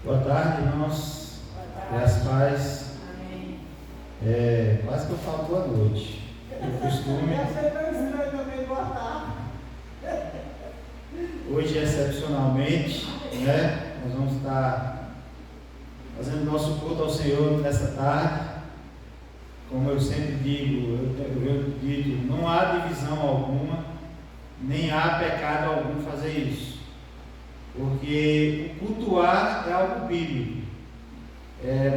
Boa tarde, irmãos. Graças a paz. Amém. Quase que eu falo boa noite. O costume. Hoje, excepcionalmente, nós vamos estar fazendo nosso culto ao Senhor nessa tarde. Como eu sempre digo, eu digo, não há divisão alguma, nem há pecado algum fazer isso. Porque o cultuar é algo bíblico,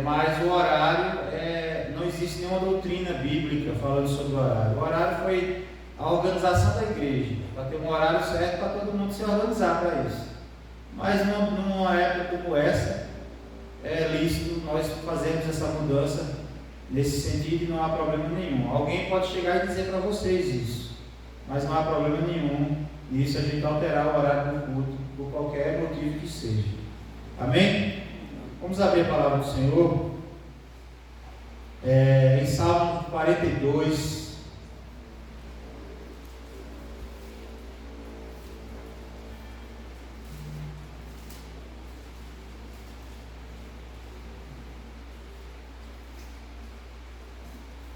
mas o horário, não existe nenhuma doutrina bíblica falando sobre o horário. O horário foi a organização da igreja, para ter um horário certo para todo mundo se organizar para isso. Mas numa época como essa, é lícito nós fazermos essa mudança nesse sentido e não há problema nenhum. Alguém pode chegar e dizer para vocês isso, mas não há problema nenhum nisso, a gente alterar o horário do culto por qualquer motivo que seja. Amém? Vamos abrir a palavra do Senhor em Salmo 42.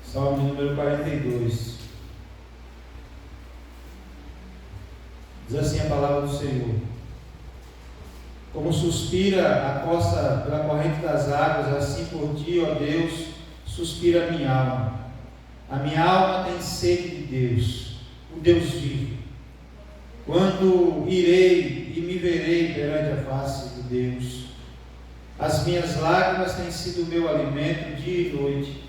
Salmo número 42. Diz assim a palavra do Senhor: como suspira a costa pela corrente das águas, assim por ti, ó Deus, suspira a minha alma. A minha alma tem sede de Deus, o Deus vivo. Quando irei e me verei perante a face de Deus? As minhas lágrimas têm sido o meu alimento dia e noite,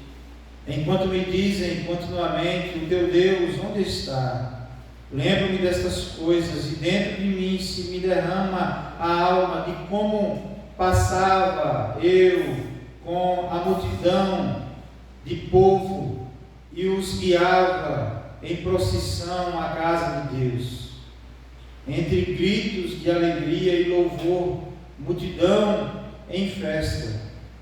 enquanto me dizem continuamente: o teu Deus onde está? Lembro-me destas coisas e dentro de mim se me derrama a alma de como passava eu com a multidão de povo e os guiava em procissão à casa de Deus. Entre gritos de alegria e louvor, multidão em festa,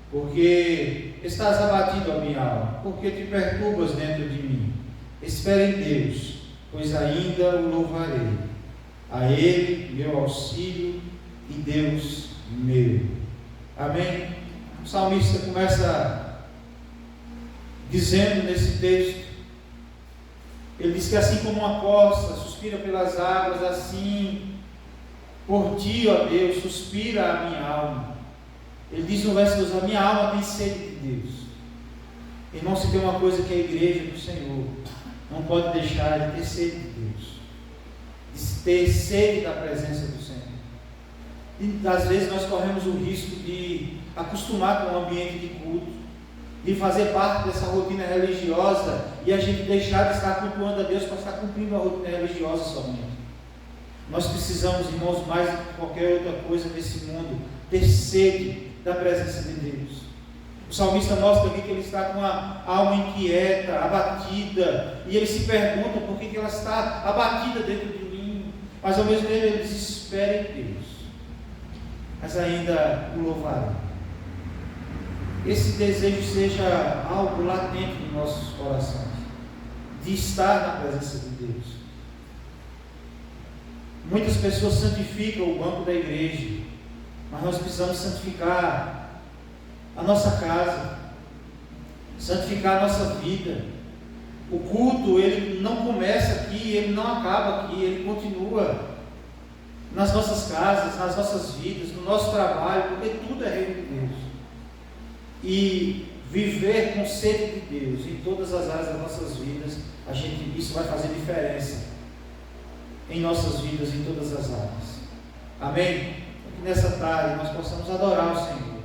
porque estás abatido, a minha alma, porque te perturbas dentro de mim. Espera em Deus, pois ainda o louvarei. A Ele, meu auxílio e Deus meu. Amém? O salmista começa dizendo nesse texto, ele diz que assim como uma costa suspira pelas águas, assim por ti, ó Deus, suspira a minha alma. Ele diz no verso 2: a minha alma tem sede de Deus. Irmão, se tem uma coisa que é a igreja do Senhor não pode deixar de ter sede de Deus, de ter sede da presença do Senhor. E às vezes nós corremos o risco de acostumar com o ambiente de culto, de fazer parte dessa rotina religiosa e a gente deixar de estar cultuando a Deus para estar cumprindo a rotina religiosa somente. Nós precisamos, irmãos, mais do que qualquer outra coisa nesse mundo, ter sede da presença de Deus. O salmista mostra aqui que ele está com a alma inquieta, abatida, e ele se pergunta por que ela está abatida dentro de mim, mas ao mesmo tempo ele diz: espera em Deus, mas ainda o louvará. Esse desejo seja algo latente em nossos corações, de estar na presença de Deus. Muitas pessoas santificam o banco da igreja, mas nós precisamos santificar a nossa casa, santificar a nossa vida. O culto, ele não começa aqui, ele não acaba aqui, ele continua nas nossas casas, nas nossas vidas, no nosso trabalho, porque tudo é reino de Deus. E viver com sede de Deus em todas as áreas das nossas vidas, isso vai fazer diferença em nossas vidas, em todas as áreas. Amém? Que nessa tarde nós possamos adorar o Senhor,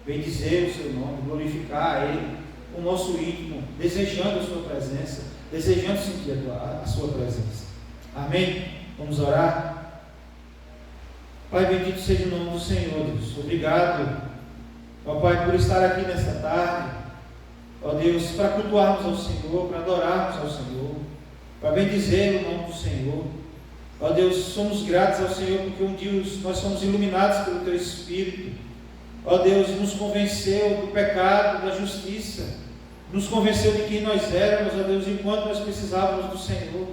bendizer o seu nome, glorificar a Ele, o nosso íntimo, desejando a sua presença, desejando sentir a sua presença. Amém? Vamos orar? Pai, bendito seja o nome do Senhor, Deus. Obrigado, ó Pai, por estar aqui nesta tarde, ó Deus, para cultuarmos ao Senhor, para adorarmos ao Senhor, para bendizer o nome do Senhor. Ó Deus, somos gratos ao Senhor porque um dia nós somos iluminados pelo Teu Espírito. Ó Deus, nos convenceu do pecado, da justiça, nos convenceu de quem nós éramos, ó Deus, enquanto nós precisávamos do Senhor,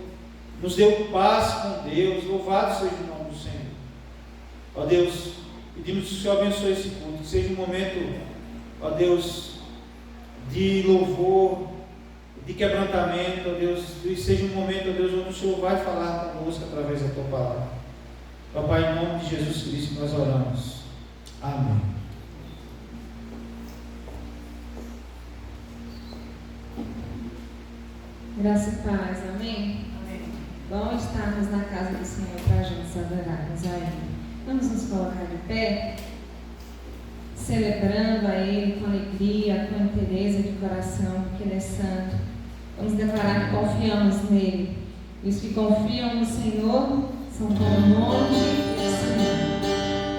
nos deu paz com Deus. Louvado seja o nome do Senhor. Ó Deus, Pedimos que o Senhor abençoe esse culto, que seja um momento, ó Deus, de louvor, de quebrantamento, ó Deus, e seja um momento, ó Deus, onde o Senhor vai falar conosco através da Tua palavra. Ó Pai, em nome de Jesus Cristo nós oramos. Amém. Graça e paz, amém? Amém. Bom estarmos na casa do Senhor para juntos adorarmos a Ele. Vamos nos colocar de pé, celebrando a Ele com alegria, com inteireza de coração, porque Ele é santo. Vamos declarar que confiamos nele. E os que confiam no Senhor são como o monte e o Senhor.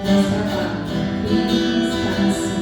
Nossa barca, que está assim.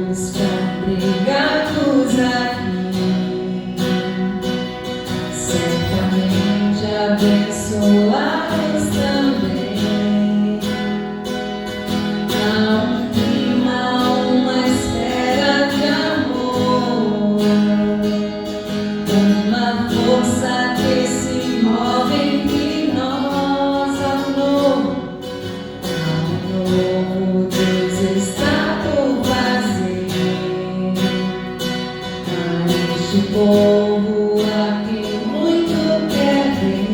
todos congregados aqui, certamente abençoados também. Há um clima, uma esfera de amor, uma força que se move entre nós. Ao novo Deus está por fazer. A este povo a quem muito quer ver,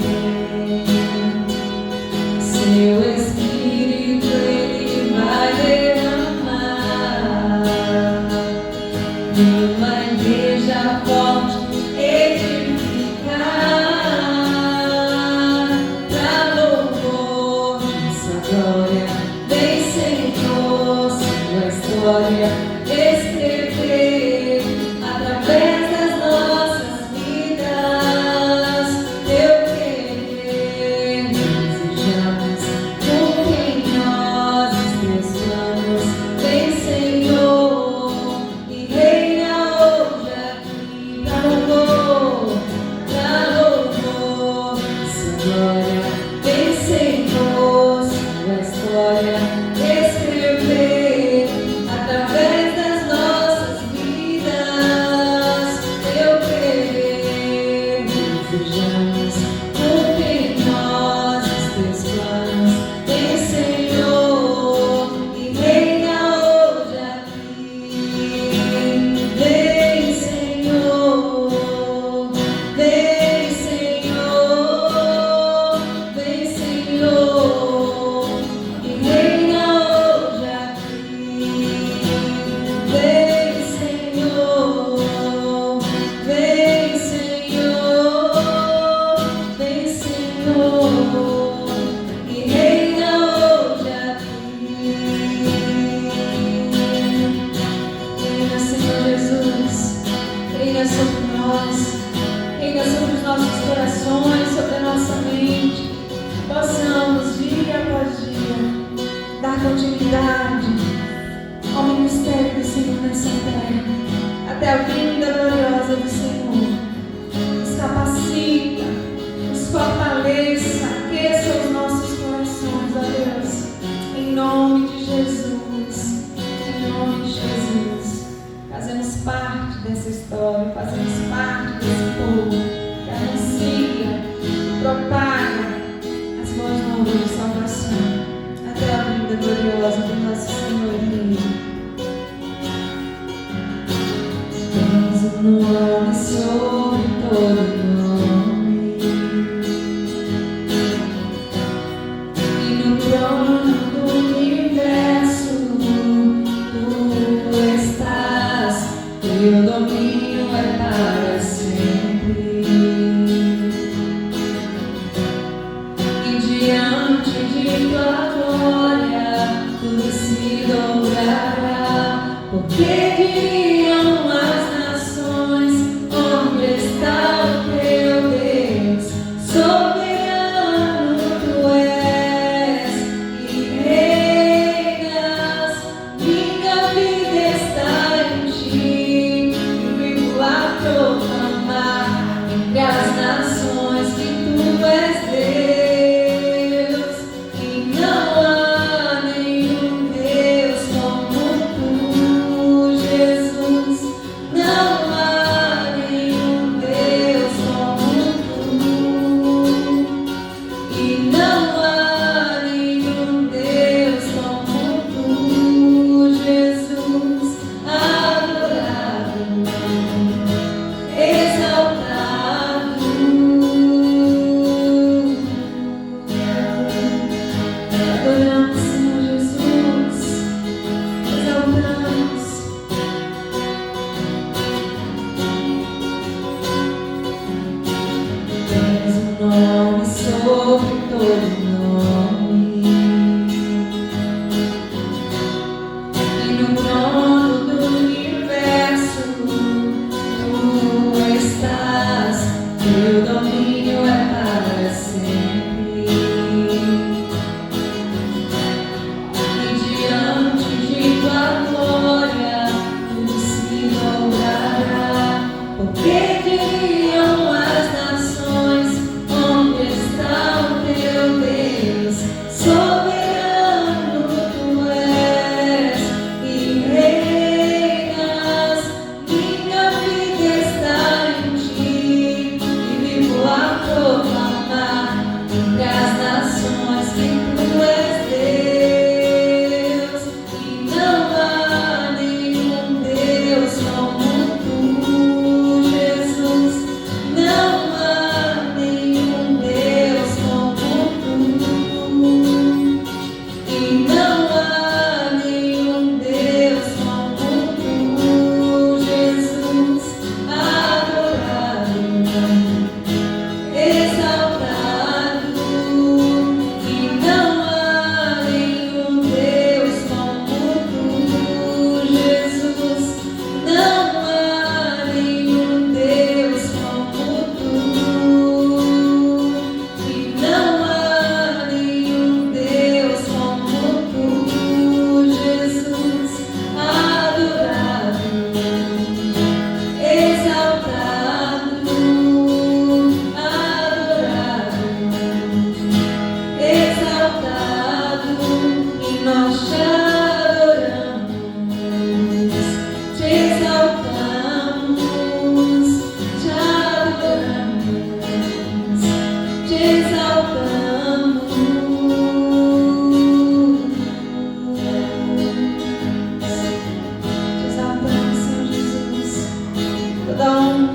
seu Espírito Ele vai derramar numa igreja forte, edificar pra louvor de sua glória. Vem, Senhor, sua história escrever através das nossas vidas. Teu querer desejamos, cumpre em nós os teus planos. Vem, Senhor, e reina hoje aqui pra louvor de sua glória. Vem, Senhor, sua história escrever através das nossas vidas. Teu querer desejamos, cumpre em nós os teus planos. Vem, Senhor, e reina hoje aqui. Vem, Senhor, vem, Senhor, vem, Senhor, e reina hoje aqui. Vem, Senhor, vem, Senhor, vem, Senhor, e reina hoje aqui. Reina, Senhor Jesus, reina sobre nós, reina sobre os nossos corações, sobre a nossa mente. Possamos, dia após dia, dar continuidade ao ministério do Senhor nessa terra, até a vinda gloriosa do Senhor. Nos capacita, nos fortaleça, aqueça os nossos corações, ó Deus, em nome de Jesus, em nome de Jesus. Fazemos parte dessa história, fazemos parte desse povo que anuncia, propaga as boas novas de salvação, até a vinda gloriosa do nosso Senhor e Rei. Tens um nome sobre todo nome, e no trono do universo tu estás. Teu domínio é para sempre, e diante de tua glória tudo se dobrará. Porque diriam as nações, onde está o teu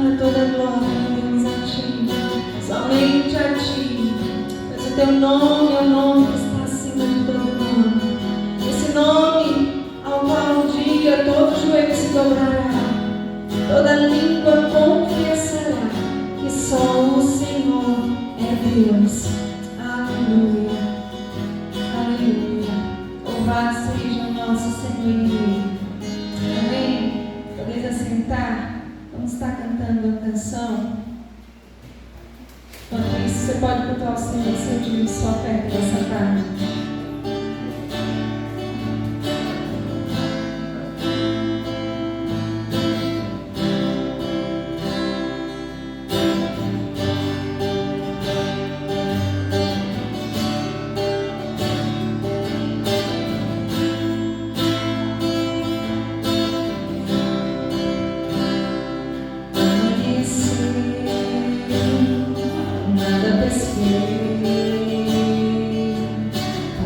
honra, toda glória, Deus, a Ti, somente a Ti, pois o Teu nome é o nome que está acima de todo nome, esse nome ao qual um dia todo joelho se dobrará, toda língua confessará que só o Senhor é Deus. Aleluia, aleluia, louvado seja o nosso Senhor e Rei. Amém? Podeis assentar, vamos estar cantando a canção. Enquanto isso, você pode botar o Senhor de sua oferta dessa tarde.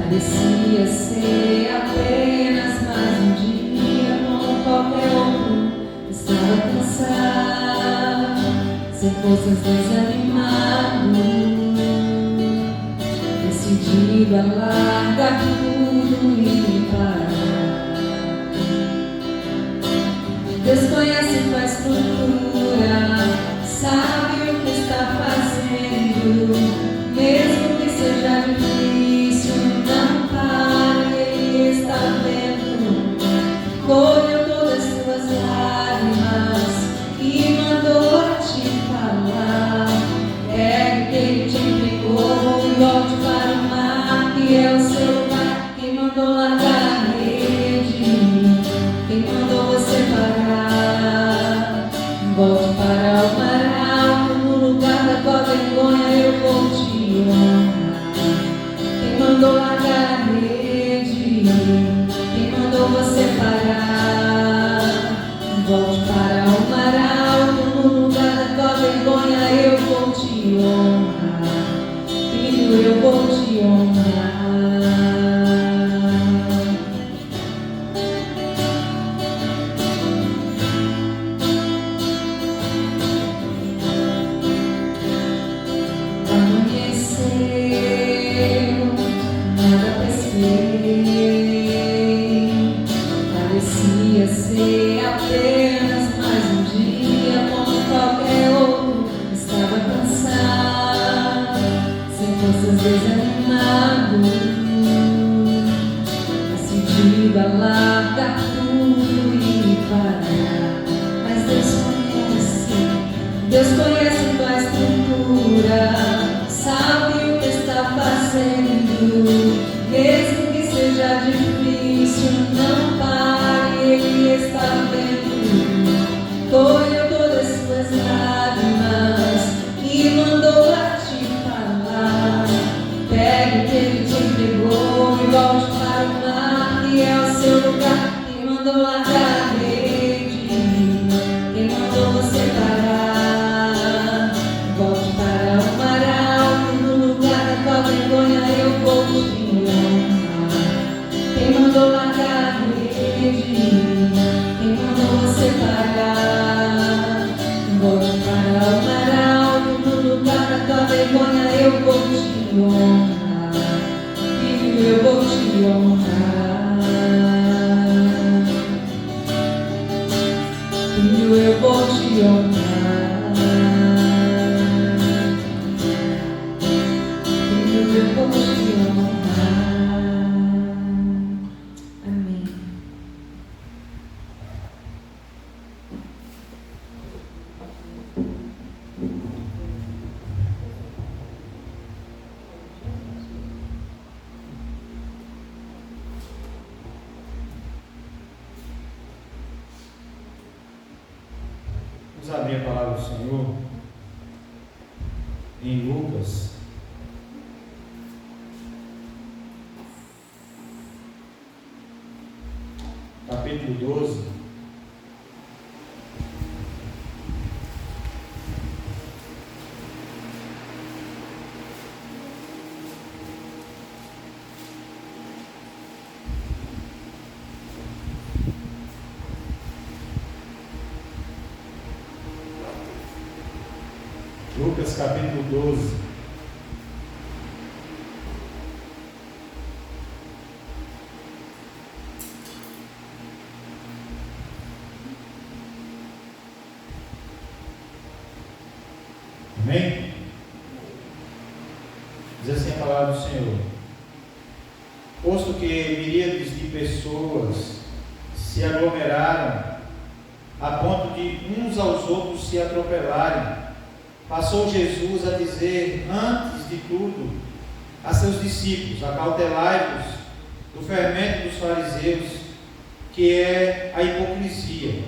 Parecia ser apenas mais um dia como qualquer outro. Estava cansado, sem forças, desanimado, decidido a largar tudo e parar. Desconhece tua estrutura, sabe o que está fazendo, mesmo que seja difícil, não pare, Ele está vendo. Colheu todas as tuas lágrimas e mandou a te falar. Pegue que Ele te entregou e volte para o mar, que é o seu lugar. Quem mandou largar a rede, quem mandou você parar, volte para o mar alto, no lugar da tua vergonha eu vou te honrar. Quem mandou largar a rede, quem mandou você parar, volte para o mar alto, no lugar da tua vergonha eu vou te honrar. Filho, eu vou te honrar. Parecia ser apenas mais um dia como qualquer outro. Estava cansado, sem forças, desanimado, decidido a largar tudo e parar. Mas Deus conhece tua estrutura, sabe o que está fazendo, mesmo que seja difícil, não pare, Ele está vendo. Colheu todas as suas lágrimas e mandou a te falar. Pegue o que Ele te entregou e volte para o mar, que é o seu lugar. Quem mandou largar a rede, quem mandou você parar, volte para o mar alto, no lugar da tua vergonha eu vou te honrar. Quem mandou largar a rede, quem mandou você parar, volte para o mar alto, no lugar da tua vergonha eu vou te honrar. Filho, eu vou te honrar. Filho, eu vou te honrar. Filho, eu vou te honrar. Amém. Vamos abrir a palavra do Senhor em Lucas, capítulo 12. Lucas capítulo 12. Amém? Diz assim a palavra do Senhor: posto que miríades de pessoas se aglomeraram a ponto de uns aos outros se atropelarem, passou Jesus a dizer, antes de tudo, a seus discípulos: acautelai-vos do fermento dos fariseus, que é a hipocrisia.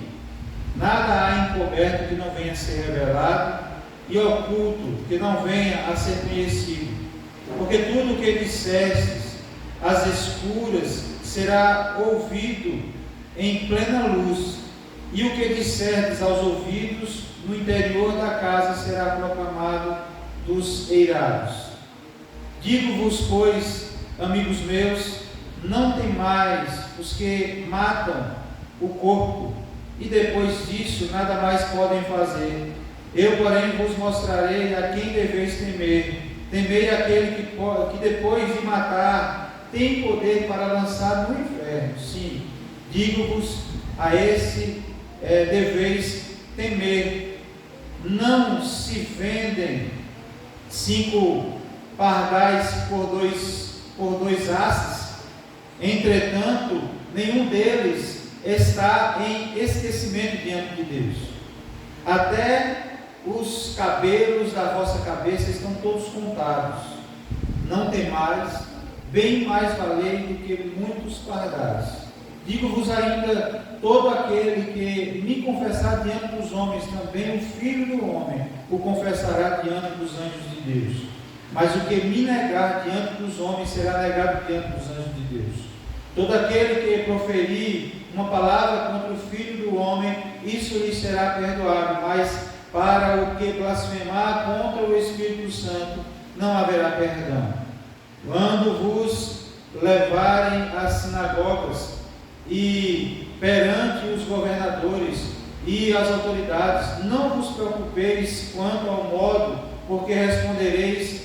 Nada há encoberto que não venha a ser revelado, e oculto que não venha a ser conhecido. Porque tudo o que dissestes às escuras será ouvido em plena luz, e o que disserdes aos ouvidos no interior da casa será proclamado dos eirados. Digo-vos, pois, amigos meus, não temais os que matam o corpo, e depois disso nada mais podem fazer. Eu, porém, vos mostrarei a quem deveis temer. Temei aquele que depois de matar tem poder para lançar no inferno. Sim, digo-vos, a esse deveis temer. Não se vendem 5 pardais por dois asses? Entretanto, nenhum deles está em esquecimento diante de Deus. Até os cabelos da vossa cabeça estão todos contados. Não temais, bem mais valei do que muitos pardais. Digo-vos ainda, todo aquele que me confessar diante dos homens, também o Filho do Homem o confessará diante dos anjos de Deus. Mas o que me negar diante dos homens será negado diante dos anjos de Deus. Todo aquele que proferir uma palavra contra o Filho do Homem, isso lhe será perdoado, mas para o que blasfemar contra o Espírito Santo, não haverá perdão. Quando vos levarem às sinagogas e perante os governadores e as autoridades, não vos preocupeis quanto ao modo, porque respondereis,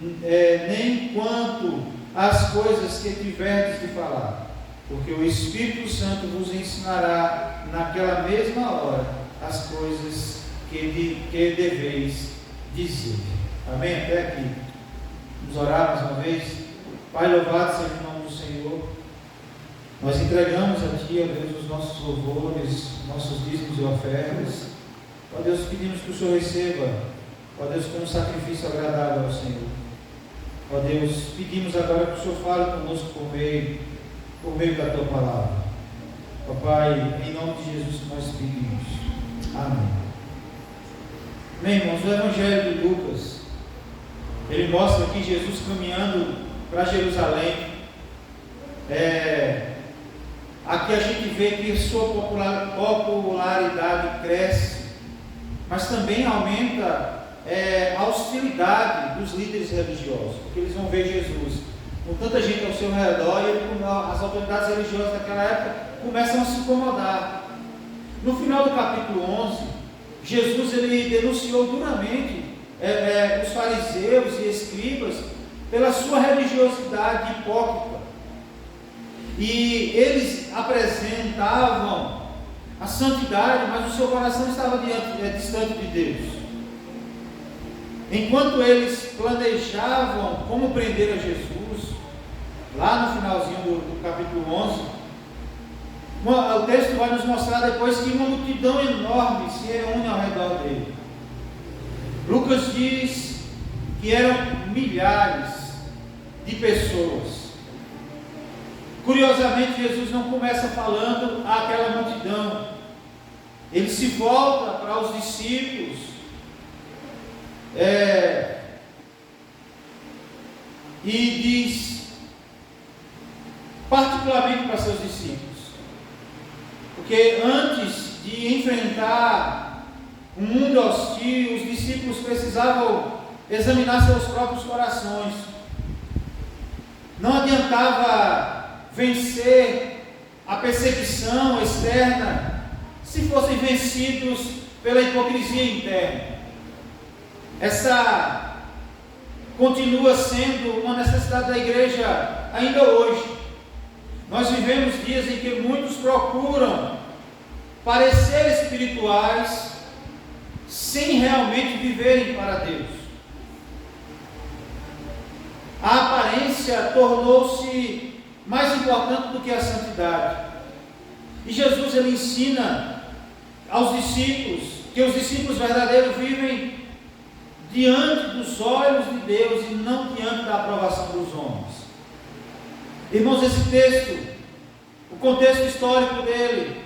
nem quanto às coisas que tiverdes de falar, porque o Espírito Santo vos ensinará naquela mesma hora as coisas que deveis dizer. Amém? Até aqui. Vamos orar mais uma vez. Pai, louvado seja o nome do Senhor. Nós entregamos a Ti, ó Deus, os nossos louvores, nossos dízimos e ofertas. Ó Deus, pedimos que o Senhor receba, ó Deus, como um sacrifício agradável ao Senhor. Ó Deus, pedimos agora que o Senhor fale conosco por meio da Tua palavra. Ó Pai, em nome de Jesus que nós pedimos. Amém. Bem, irmãos, o Evangelho de Lucas, ele mostra aqui Jesus caminhando para Jerusalém. Aqui a gente vê que sua popularidade cresce, mas também aumenta a hostilidade dos líderes religiosos, porque eles vão ver Jesus com tanta gente ao seu redor, e as autoridades religiosas daquela época começam a se incomodar. No final do capítulo 11, Jesus ele denunciou duramente os fariseus e escribas pela sua religiosidade hipócrita. E eles apresentavam a santidade, mas o seu coração estava distante de Deus. Enquanto eles planejavam como prender a Jesus, lá no finalzinho do capítulo 11, o texto vai nos mostrar depois que uma multidão enorme se reúne ao redor dele. Lucas diz que eram milhares de pessoas. Curiosamente, Jesus não começa falando àquela multidão. Ele se volta para os discípulos e diz, particularmente para seus discípulos, porque antes de enfrentar um mundo hostil, os discípulos precisavam examinar seus próprios corações. Não adiantava vencer a perseguição externa se fossem vencidos pela hipocrisia interna. Essa continua sendo uma necessidade da igreja ainda hoje. Nós vivemos dias em que muitos procuram parecer espirituais sem realmente viverem para Deus. A aparência tornou-se mais importante do que a santidade. E Jesus, ele ensina aos discípulos que os discípulos verdadeiros vivem diante dos olhos de Deus e não diante da aprovação dos homens. Irmãos, esse texto, o contexto histórico dele,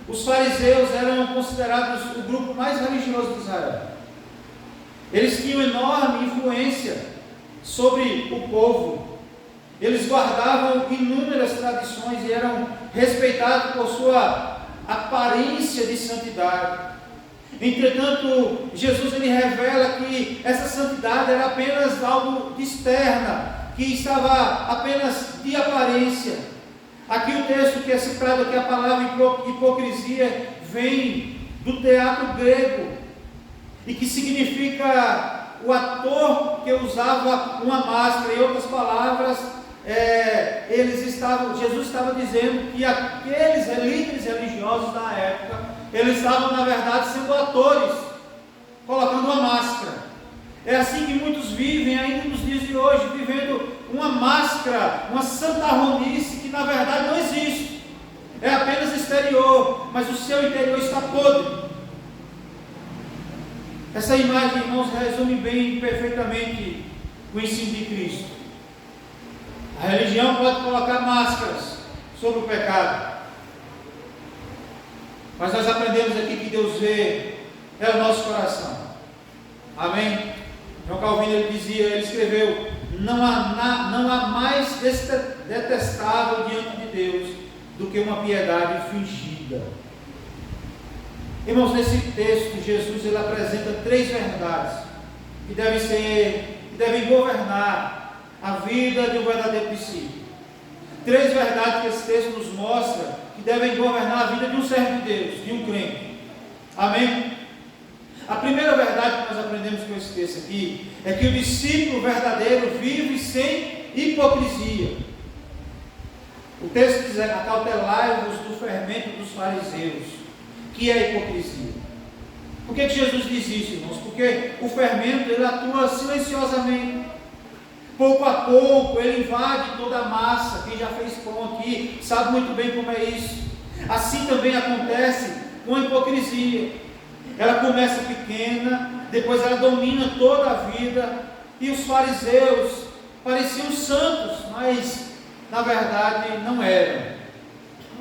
os fariseus eram considerados o grupo mais religioso de Israel. Eles tinham enorme influência sobre o povo. Eles guardavam inúmeras tradições e eram respeitados por sua aparência de santidade. Entretanto, Jesus, ele revela que essa santidade era apenas algo de externa, que estava apenas de aparência. Aqui o texto que é citado aqui, a palavra hipocrisia, vem do teatro grego, e que significa o ator que usava uma máscara. Em outras palavras, Jesus estava dizendo que aqueles líderes religiosos da época, eles estavam na verdade sendo atores, colocando uma máscara. É assim que muitos vivem ainda nos dias de hoje, vivendo uma máscara, uma santarronice que na verdade não existe. É apenas exterior, mas o seu interior está podre. Essa imagem, irmãos, resume bem, perfeitamente o ensino de Cristo. A religião pode colocar máscaras sobre o pecado, mas nós aprendemos aqui que Deus vê o nosso coração. Amém? João Calvino, ele escreveu: não há mais detestável diante de Deus do que uma piedade fingida. Irmãos, nesse texto, Jesus, ele apresenta 3 verdades que devem governar a vida de um verdadeiro discípulo. 3 verdades que esse texto nos mostra que devem governar a vida de um servo de Deus, de um crente. Amém? A primeira verdade que nós aprendemos com esse texto aqui é que o discípulo verdadeiro vive sem hipocrisia. O texto diz: acautelai-vos do fermento dos fariseus, que é a hipocrisia. Por que Jesus diz isso, irmãos? Porque o fermento, ele atua silenciosamente. Pouco a pouco ele invade toda a massa. Quem já fez pão aqui sabe muito bem como é isso. Assim também acontece com a hipocrisia. Ela começa pequena, depois ela domina toda a vida. E os fariseus pareciam santos, mas na verdade não eram.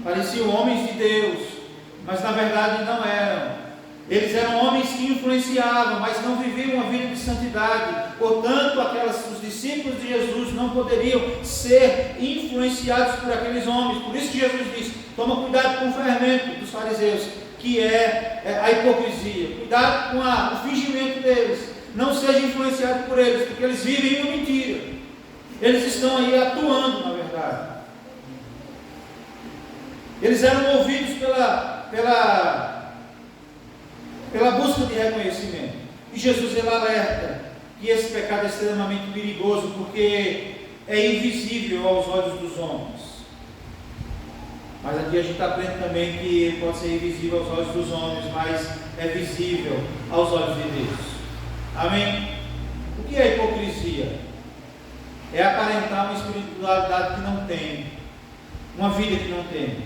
Pareciam homens de Deus, mas na verdade não eram. Eles eram homens que influenciavam, mas não viviam uma vida de santidade. Portanto, os discípulos de Jesus não poderiam ser influenciados por aqueles homens. Por isso que Jesus diz: toma cuidado com o fermento dos fariseus, que é a hipocrisia. Cuidado com o fingimento deles. Não seja influenciado por eles, porque eles vivem uma mentira. Eles estão aí atuando, na verdade. Eles eram movidos pela busca de reconhecimento. E Jesus, ele alerta que esse pecado é extremamente perigoso, porque é invisível aos olhos dos homens. Mas aqui a gente aprende também que ele pode ser invisível aos olhos dos homens, mas é visível aos olhos de Deus. Amém? O que é hipocrisia? É aparentar uma espiritualidade que não tem, uma vida que não tem.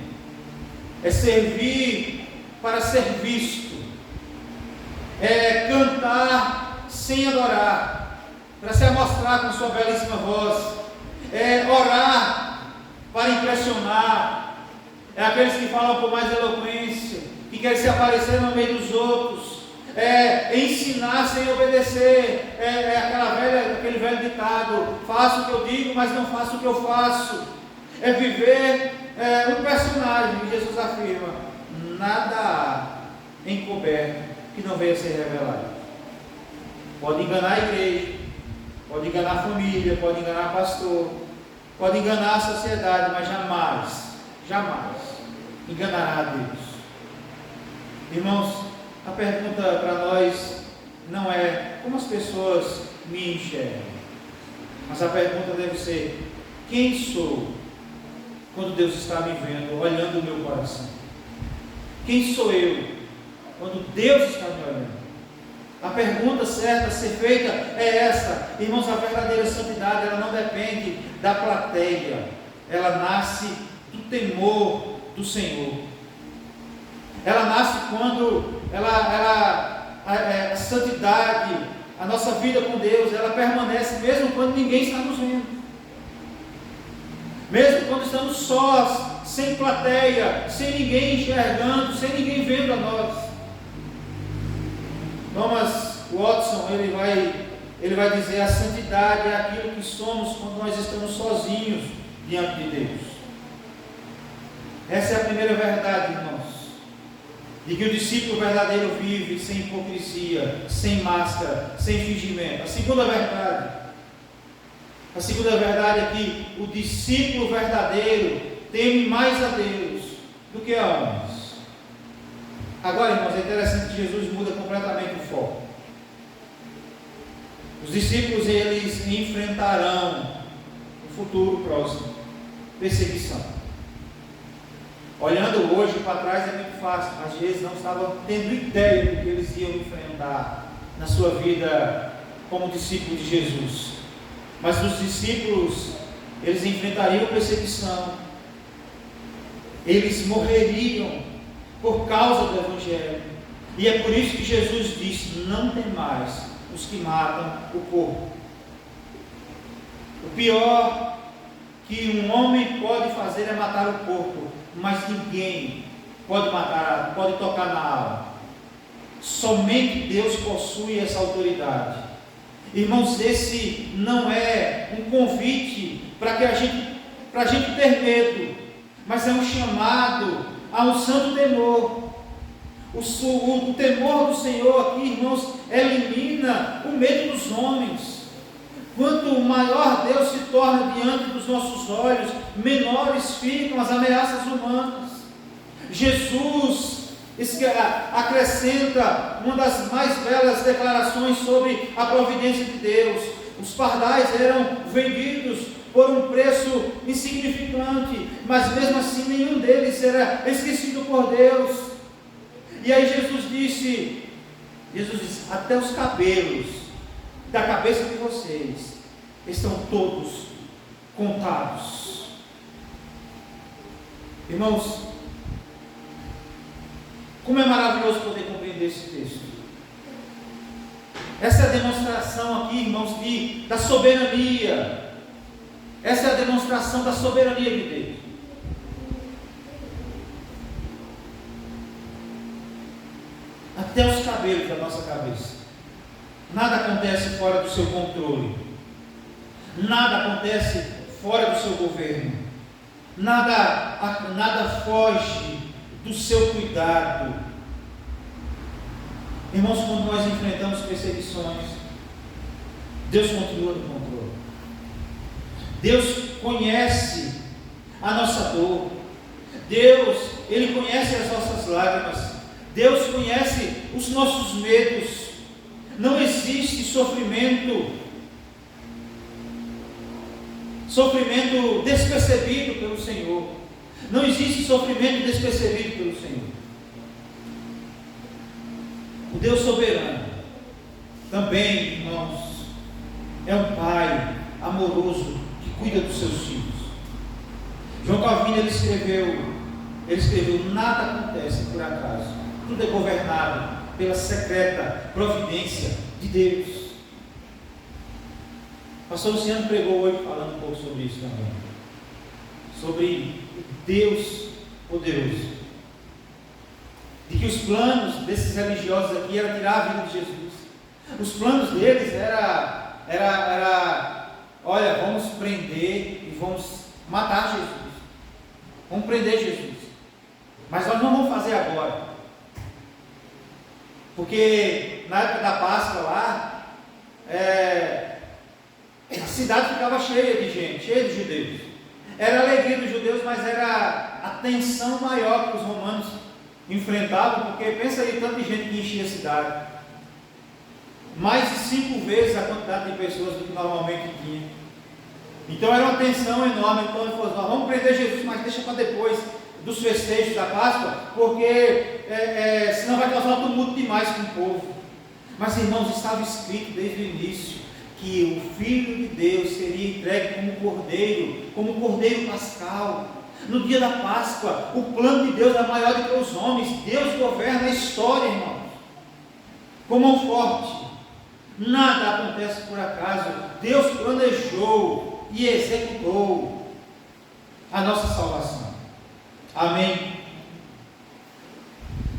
É servir para ser visto. É cantar sem adorar, para se amostrar com sua belíssima voz. É orar para impressionar. É aqueles que falam por mais eloquência, que querem se aparecer no meio dos outros. É ensinar sem obedecer. Aquele velho ditado: faço o que eu digo, mas não faço o que eu faço. É viver um personagem. E Jesus afirma: nada há encoberto que não venha a ser revelado. Pode enganar a igreja, pode enganar a família, pode enganar o pastor, pode enganar a sociedade, mas jamais enganará a Deus. Irmãos, a pergunta para nós não é como as pessoas me enxergam, mas a pergunta deve ser: quem sou quando Deus está me vendo, olhando o meu coração? Quem sou eu quando Deus está me olhando? A pergunta certa a ser feita é essa, irmãos. A verdadeira santidade, ela não depende da plateia, ela nasce do temor do Senhor. Ela nasce quando a santidade, a nossa vida com Deus, ela permanece mesmo quando ninguém está nos vendo, mesmo quando estamos sós, sem plateia, sem ninguém enxergando, sem ninguém vendo a nós. Thomas Watson, ele vai dizer: a santidade é aquilo que somos quando nós estamos sozinhos diante de Deus. Essa é a primeira verdade, irmãos, de que o discípulo verdadeiro vive sem hipocrisia, sem máscara, sem fingimento. A segunda verdade é que o discípulo verdadeiro teme mais a Deus do que a homens. Agora, irmãos, é interessante que Jesus muda completamente o foco. Os discípulos, eles enfrentarão no futuro próximo perseguição. Olhando hoje para trás é muito fácil, mas eles não estavam tendo ideia do que eles iam enfrentar na sua vida como discípulo de Jesus. Mas os discípulos, eles enfrentariam perseguição, eles morreriam por causa do Evangelho. E é por isso que Jesus disse: não temais os que matam o corpo. O pior que um homem pode fazer é matar o corpo, mas ninguém pode tocar na alma. Somente Deus possui essa autoridade. Irmãos, esse não é um convite para a gente ter medo, mas é um chamado a um santo temor. O temor do Senhor aqui, irmãos, elimina o medo dos homens. Quanto maior Deus se torna diante dos nossos olhos, menores ficam as ameaças humanas. Jesus acrescenta uma das mais belas declarações sobre a providência de Deus. Os pardais eram vendidos por um preço insignificante, mas mesmo assim nenhum deles era esquecido por Deus. E aí Jesus disse: até os cabelos da cabeça de vocês estão todos contados. Irmãos, como é maravilhoso poder compreender esse texto. Essa é a demonstração aqui, irmãos, da soberania. Essa é a demonstração da soberania de Deus. Até os cabelos da nossa cabeça. Nada acontece fora do seu controle. Nada acontece fora do seu governo. Nada foge do seu cuidado. Irmãos, quando nós enfrentamos perseguições, Deus continua no controle. Deus conhece a nossa dor. Deus, Ele conhece as nossas lágrimas. Deus conhece os nossos medos. Não existe sofrimento despercebido pelo Senhor. Não existe sofrimento despercebido pelo Senhor. O Deus soberano também, irmãos, é um Pai amoroso que cuida dos seus filhos. João Calvino, ele escreveu: nada acontece por acaso, tudo é governado pela secreta providência de Deus. O pastor Luciano pregou hoje falando um pouco sobre isso também, sobre Deus poderoso, de que os planos desses religiosos aqui era tirar a vida de Jesus. Os planos deles era olha, vamos prender e vamos matar Jesus, vamos prender Jesus, mas nós não vamos fazer agora, porque na época da Páscoa lá, a cidade ficava cheia de gente, cheia de judeus. Era a alegria dos judeus, mas era a tensão maior que os romanos enfrentavam, porque pensa aí, tanta gente que enchia a cidade. mais de 5 vezes a quantidade de pessoas do que normalmente tinha. Então era uma tensão enorme. Então ele falou: nós vamos prender Jesus, mas deixa para depois dos festejos da Páscoa, porque senão vai causar um tumulto demais com o povo. Mas, irmãos, estava escrito desde o início que o Filho de Deus seria entregue como cordeiro pascal. No dia da Páscoa, o plano de Deus é maior do que os homens. Deus governa a história, irmãos, com mão forte. Nada acontece por acaso. Deus planejou e executou a nossa salvação. Amém?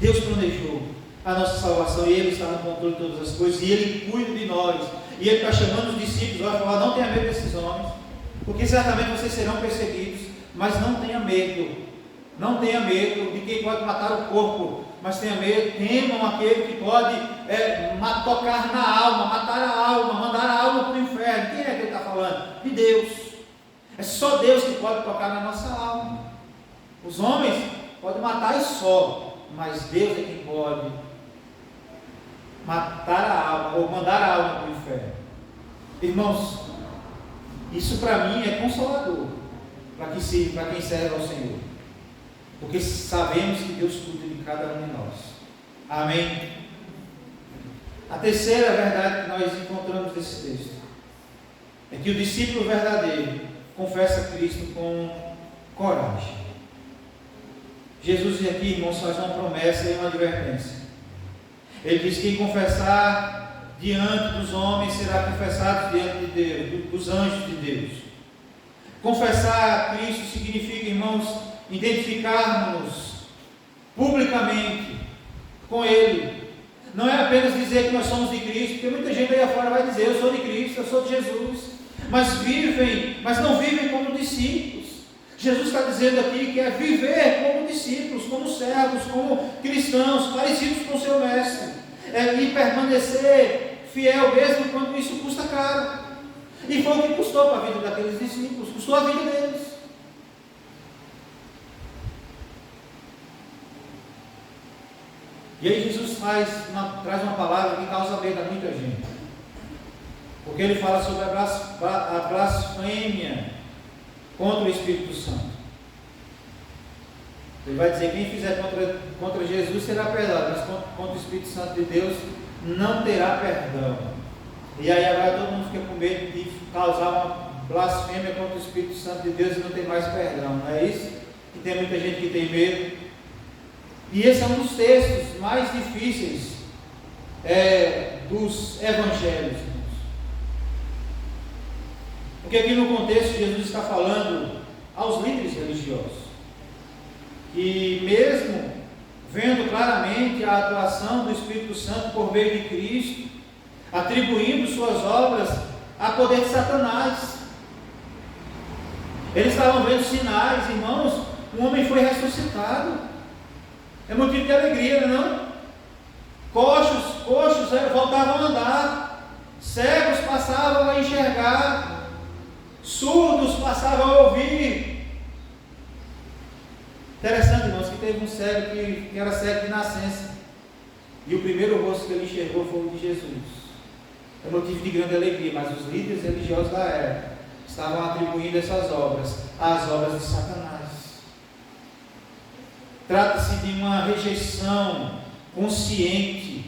Deus planejou a nossa salvação e Ele está no controle de todas as coisas e Ele cuida de nós. E Ele está chamando os discípulos a falar: não tenha medo desses homens, porque certamente vocês serão perseguidos, mas não tenha medo. Não tenha medo de quem pode matar o corpo, mas tenha medo, temam aquele que pode tocar na alma, matar a alma, mandar a alma para o inferno. Quem é que ele está falando? De Deus. É só Deus que pode tocar na nossa alma. Os homens podem matar e só, mas Deus é quem pode matar a alma ou mandar a alma para o inferno. Irmãos, isso para mim é consolador para quem serve ao Senhor, porque sabemos que Deus cuida de cada um de nós. Amém? A terceira verdade que nós encontramos nesse texto é que o discípulo verdadeiro confessa Cristo com coragem. Jesus aqui, irmãos, faz uma promessa e uma advertência. Ele diz que quem confessar diante dos homens será confessado diante de Deus, dos anjos de Deus. Confessar Cristo significa, irmãos, identificarmos publicamente com Ele. Não é apenas dizer que nós somos de Cristo, porque muita gente aí afora vai dizer: eu sou de Cristo, eu sou de Jesus, mas não vivem como discípulos. Jesus está dizendo aqui que é viver como discípulos, como servos, como cristãos, parecidos com o seu mestre, e permanecer fiel mesmo quando isso custa caro. E foi o que custou para a vida daqueles discípulos, custou a vida deles. E aí Jesus traz uma palavra que causa medo a muita gente, porque ele fala sobre a blasfêmia contra o Espírito Santo. Ele vai dizer: quem fizer contra Jesus será perdoado, mas contra o Espírito Santo de Deus não terá perdão. E aí agora todo mundo fica com medo de causar uma blasfêmia contra o Espírito Santo de Deus e não ter mais perdão. Não é isso? Que tem muita gente que tem medo. E esse é um dos textos mais difíceis dos evangelhos. Porque aqui no contexto Jesus está falando aos líderes religiosos, que mesmo vendo claramente a atuação do Espírito Santo por meio de Cristo, atribuindo suas obras a poder de Satanás, eles estavam vendo sinais. Irmãos, um homem foi ressuscitado, é motivo de alegria, não? Coxos voltavam a andar, cegos passavam a enxergar, surdos passavam a ouvir. Interessante, irmãos, que teve um cego que era cego de nascença, e o primeiro rosto que ele enxergou foi o de Jesus. É motivo de grande alegria, mas os líderes religiosos da época estavam atribuindo essas obras às obras de Satanás. Trata-se de uma rejeição consciente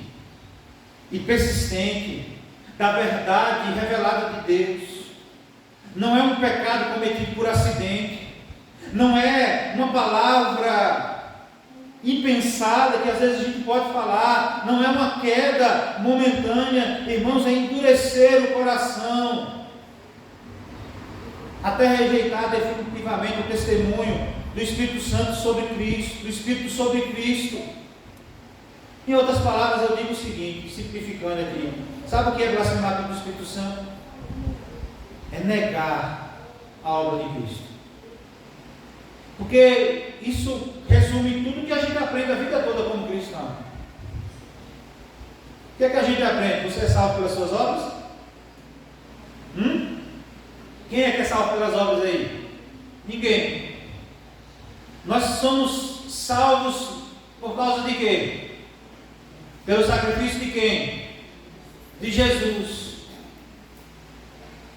e persistente da verdade revelada de Deus. Não é um pecado cometido por acidente, não é uma palavra impensada que às vezes a gente pode falar, não é uma queda momentânea, irmãos, é endurecer o coração até rejeitar definitivamente o testemunho do Espírito Santo sobre Cristo, do Espírito sobre Cristo. Em outras palavras, eu digo o seguinte, simplificando aqui: sabe o que é blasfemar contra o Espírito Santo? É negar a obra de Cristo. Porque isso resume tudo que a gente aprende a vida toda como cristão. O que é que a gente aprende? Você é salvo pelas suas obras? Quem é que é salvo pelas obras aí? Ninguém. Nós somos salvos por causa de quê? Pelo sacrifício de quem? de Jesus.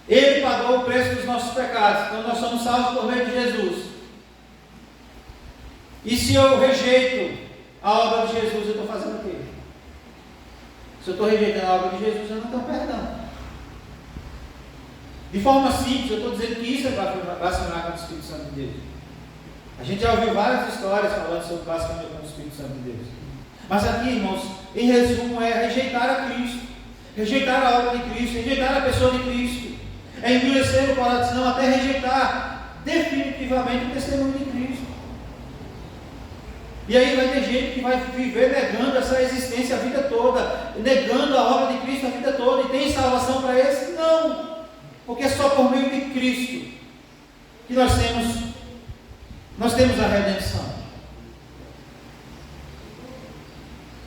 Ele pagou o preço dos nossos pecados, então nós somos salvos por meio de Jesus. E se eu rejeito a obra de Jesus, eu estou fazendo o quê? Se eu estou rejeitando a obra de Jesus, eu não tenho perdão. De forma simples, eu estou dizendo que isso é blasfemar contra o Espírito Santo de Deus. A gente já ouviu várias histórias falando sobre blasfemar contra o Espírito Santo de Deus. Mas aqui, irmãos, em resumo, é rejeitar a Cristo, rejeitar a obra de Cristo, rejeitar a pessoa de Cristo, é endurecer o coração até rejeitar definitivamente o testemunho de Cristo. E aí vai ter gente que vai viver negando essa existência a vida toda, negando a obra de Cristo a vida toda, e tem salvação para esse? Não, porque é só por meio de Cristo que nós temos a redenção.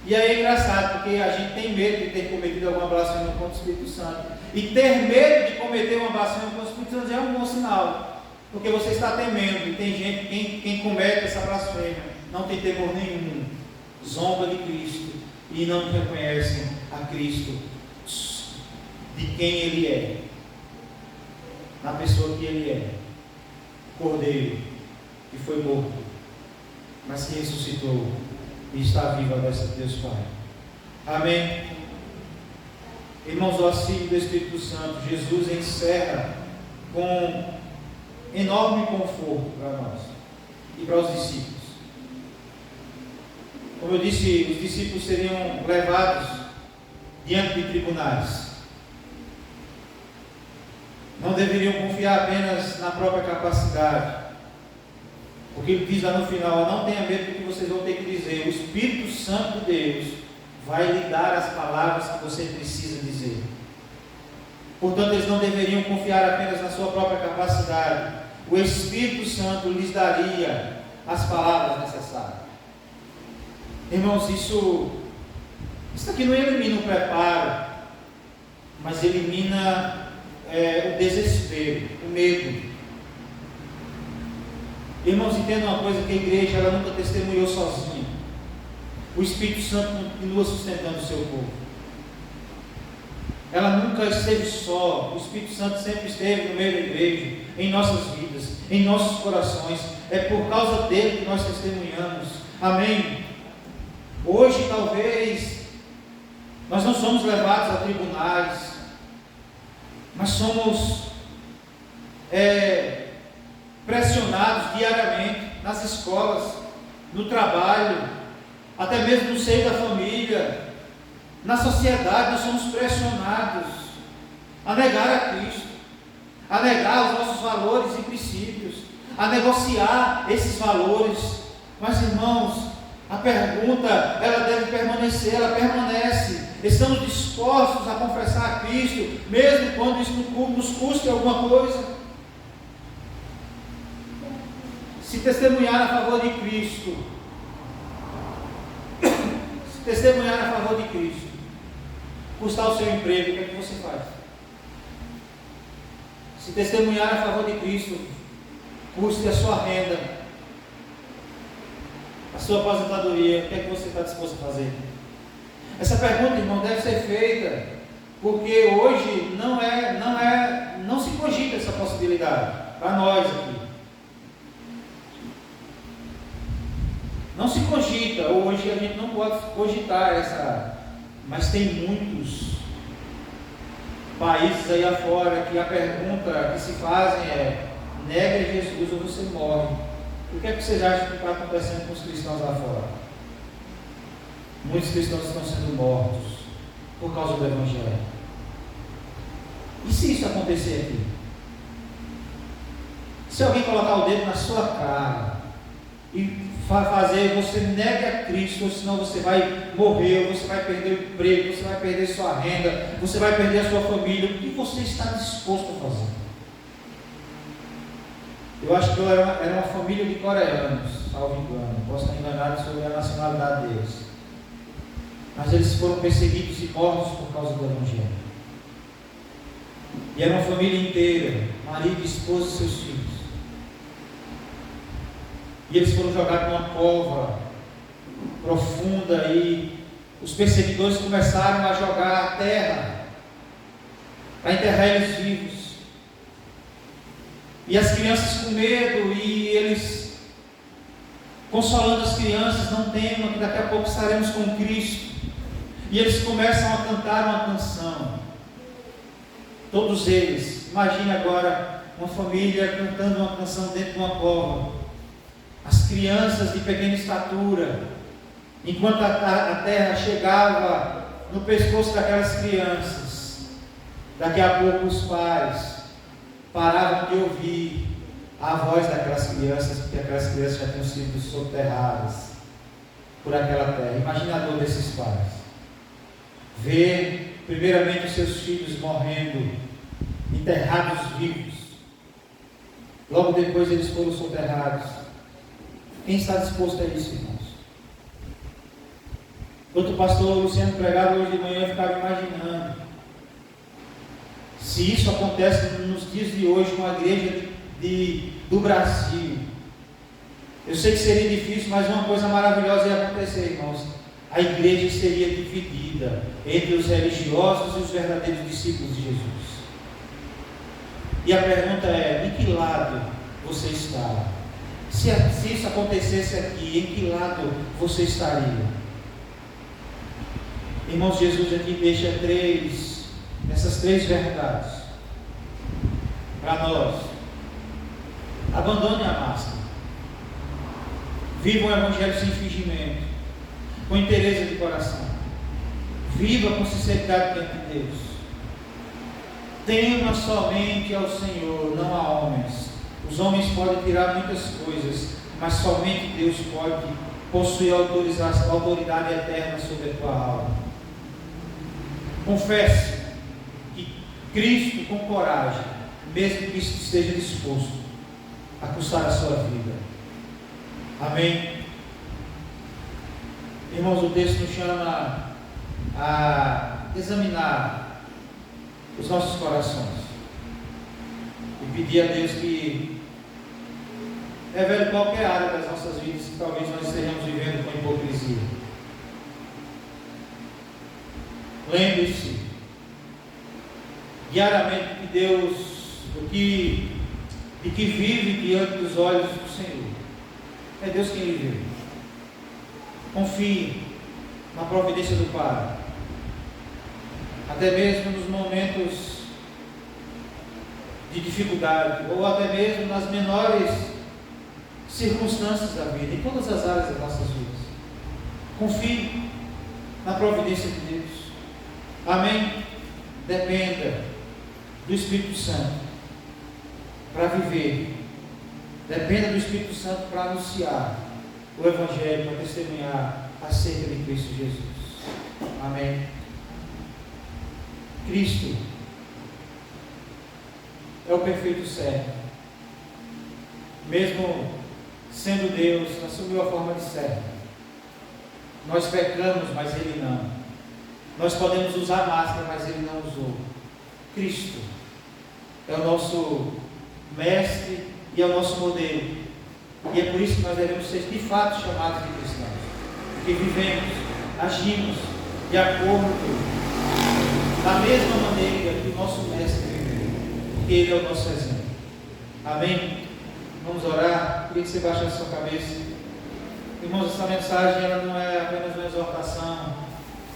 E aí é engraçado, porque a gente tem medo de ter cometido alguma blasfêmia contra o Espírito Santo. E ter medo de cometer uma blasfêmia contra o Espírito Santo já é um bom sinal, porque você está temendo. E tem gente, quem comete essa blasfêmia, não tem temor nenhum, zomba de Cristo e não reconhece a Cristo de quem Ele é, na pessoa que Ele é, Cordeiro, que foi morto, mas que ressuscitou e está vivo a destra de Deus Pai. Amém? Irmãos, o auxílio do Espírito Santo, Jesus encerra com enorme conforto para nós e para os discípulos. Como eu disse, os discípulos seriam levados diante de tribunais. Não deveriam confiar apenas na própria capacidade. Porque ele diz lá no final: não tenha medo do que vocês vão ter que dizer. O Espírito Santo de Deus vai lhe dar as palavras que você precisa dizer. Portanto, eles não deveriam confiar apenas na sua própria capacidade. O Espírito Santo lhes daria as palavras necessárias. Irmãos, isso aqui não elimina o preparo, mas elimina o desespero, o medo. Irmãos, entendam uma coisa, que a igreja ela nunca testemunhou sozinha. O Espírito Santo continua sustentando o seu povo. Ela nunca esteve só. O Espírito Santo sempre esteve no meio da igreja, em nossas vidas, em nossos corações. É por causa dele que nós testemunhamos. Amém? Hoje, talvez, nós não somos levados a tribunais, mas somos pressionados diariamente nas escolas, no trabalho, até mesmo no seio da família, na sociedade. Nós somos pressionados a negar a Cristo, a negar os nossos valores e princípios, a negociar esses valores. Mas, irmãos, a pergunta, ela deve permanecer, ela permanece. Estamos dispostos a confessar a Cristo, mesmo quando isso nos custe alguma coisa? Se testemunhar a favor de Cristo, custar o seu emprego, o que é que você faz? Se testemunhar a favor de Cristo, custe a sua renda, a sua aposentadoria, o que é que você está disposto a fazer? Essa pergunta, irmão, deve ser feita, porque hoje não se cogita essa possibilidade, para nós aqui. Não se cogita, hoje a gente não pode cogitar essa, mas tem muitos países aí afora que a pergunta que se fazem é: negue a Jesus ou você morre. O que é que vocês acham que está acontecendo com os cristãos lá fora? Muitos cristãos estão sendo mortos por causa do Evangelho. E se isso acontecer aqui? Se alguém colocar o dedo na sua cara e fazer, você negue a Cristo, ou senão você vai morrer, ou você vai perder o emprego, você vai perder sua renda, você vai perder a sua família, o que você está disposto a fazer? Eu acho que era uma família de coreanos, salvo engano, posso estar enganado sobre a nacionalidade deles, mas eles foram perseguidos e mortos por causa do Evangelho. E era uma família inteira, marido, esposa e seus filhos. E eles foram jogados numa cova profunda, e os perseguidores começaram a jogar a terra para enterrar eles vivos. E as crianças com medo, e eles consolando as crianças, não temam que daqui a pouco estaremos com Cristo. E eles começam a cantar uma canção. Todos eles. Imagine agora uma família cantando uma canção dentro de uma cova. As crianças de pequena estatura. Enquanto a terra chegava no pescoço daquelas crianças, daqui a pouco os pais paravam de ouvir a voz daquelas crianças, porque aquelas crianças já tinham sido soterradas por aquela terra. Imagina a dor desses pais. Ver primeiramente os seus filhos morrendo, enterrados vivos. Logo depois eles foram soterrados. Quem está disposto a isso, irmãos? Quando o pastor Luciano pregava hoje de manhã, eu ficava imaginando se isso acontece nos dias de hoje com a igreja do Brasil. Eu sei que seria difícil, mas uma coisa maravilhosa ia acontecer, irmãos. A igreja seria dividida entre os religiosos e os verdadeiros discípulos de Jesus. E a pergunta é: em que lado você está? Se isso acontecesse aqui, em que lado você estaria? Irmãos, Jesus aqui deixa essas três verdades para nós. Abandone a máscara. Viva um evangelho sem fingimento, com interesse de coração. Viva com sinceridade diante de Deus. Tema somente ao Senhor, não a homens. Os homens podem tirar muitas coisas, mas somente Deus pode possuir a autoridade eterna sobre a tua alma. Confesse que Cristo, com coragem, mesmo que esteja disposto a custar a sua vida. Amém? Irmãos, o texto nos chama a examinar os nossos corações e pedir a Deus que revele qualquer área das nossas vidas que talvez nós estejamos vivendo com hipocrisia. Lembre-se diariamente que Deus, de que vive diante dos olhos do Senhor, é Deus quem lhe vê. Confie na providência do Pai, até mesmo nos momentos de dificuldade, ou até mesmo nas menores circunstâncias da vida, em todas as áreas das nossas vidas. Confie na providência de Deus. Amém? Dependa do Espírito Santo para viver. Dependa do Espírito Santo para anunciar o Evangelho, para testemunhar acerca de Cristo Jesus. Amém? Cristo é o perfeito servo. Mesmo sendo Deus, assumiu a forma de servo. Nós pecamos, mas Ele não. Nós podemos usar máscara, mas Ele não usou. Cristo é o nosso mestre e é o nosso modelo. E é por isso que nós devemos ser de fato chamados de cristãos. Porque vivemos, agimos de acordo da mesma maneira que o nosso mestre viveu. Porque Ele é o nosso exemplo. Amém? Vamos orar. Queria que você baixasse a sua cabeça. Irmãos, essa mensagem ela não é apenas uma exortação.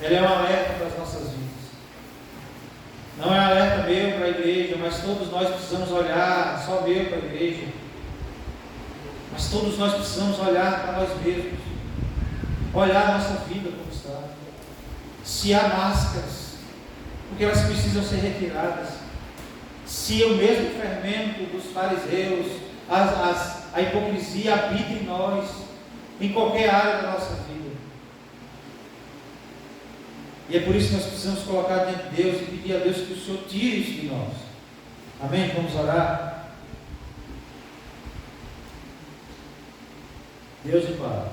Ela é um alerta para as nossas vidas. Não é um alerta meu para a igreja, mas todos nós precisamos olhar, só meu para a igreja. Mas todos nós precisamos olhar para nós mesmos. Olhar a nossa vida como está. Se há máscaras, porque elas precisam ser retiradas. Se o mesmo fermento dos fariseus, a hipocrisia habita em nós, em qualquer área da nossa vida. E é por isso que nós precisamos colocar diante de Deus e pedir a Deus que o Senhor tire isso de nós. Amém? Vamos orar. Deus e Pai,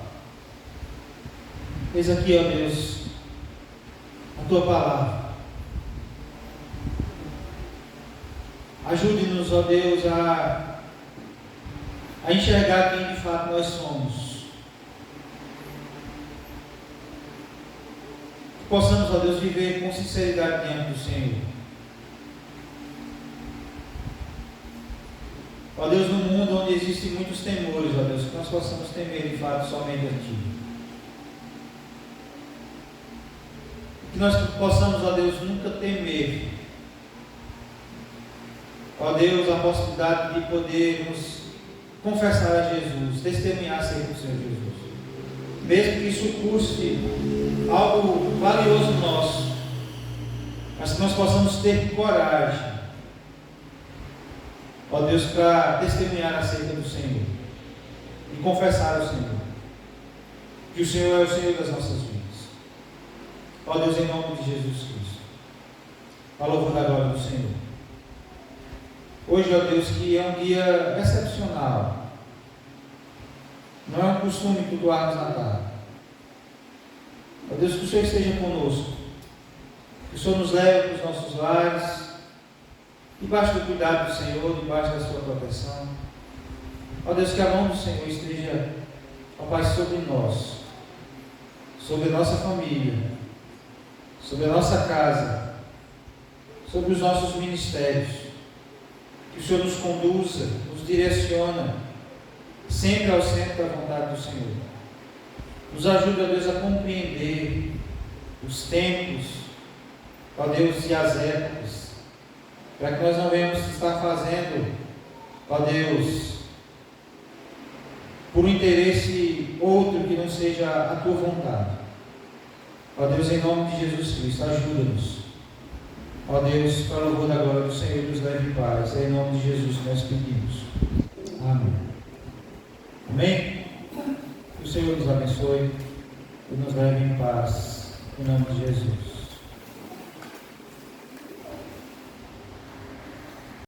eis aqui, ó Deus, a Tua palavra. Ajude-nos, ó Deus, a enxergar quem de fato nós somos. Que possamos, ó Deus, viver com sinceridade diante do Senhor. Ó Deus, no mundo onde existem muitos temores, ó Deus, que nós possamos temer de fato somente a Ti. Que nós possamos, ó Deus, nunca temer, ó Deus, a possibilidade de podermos confessar a Jesus, testemunhar acerca do Senhor Jesus. Mesmo que isso custe algo valioso nosso, mas que nós possamos ter coragem, ó Deus, para testemunhar acerca do Senhor e confessar ao Senhor que o Senhor é o Senhor das nossas vidas. Ó Deus, em nome de Jesus Cristo, a louvor da glória do Senhor. Hoje, ó Deus, que é um dia excepcional, não é um costume cultuarmos na tarde. Ó Deus, que o Senhor esteja conosco, que o Senhor nos leve para os nossos lares, debaixo do cuidado do Senhor, debaixo da sua proteção. Ó Deus, que a mão do Senhor esteja, ó Pai, sobre nós, sobre a nossa família, sobre a nossa casa, sobre os nossos ministérios. Que o Senhor nos conduza, nos direciona, sempre ao centro da vontade do Senhor. Nos ajuda, ó Deus, a compreender os tempos, ó Deus, e as épocas, para que nós não venhamos estar fazendo, ó Deus, por um interesse outro que não seja a Tua vontade. Ó Deus, em nome de Jesus Cristo, ajuda-nos. Ó Deus, para o louvor da glória do Senhor, nos leve em paz. É em nome de Jesus que nós pedimos. Amém. Amém? Que o Senhor nos abençoe e nos leve em paz. Em nome de Jesus.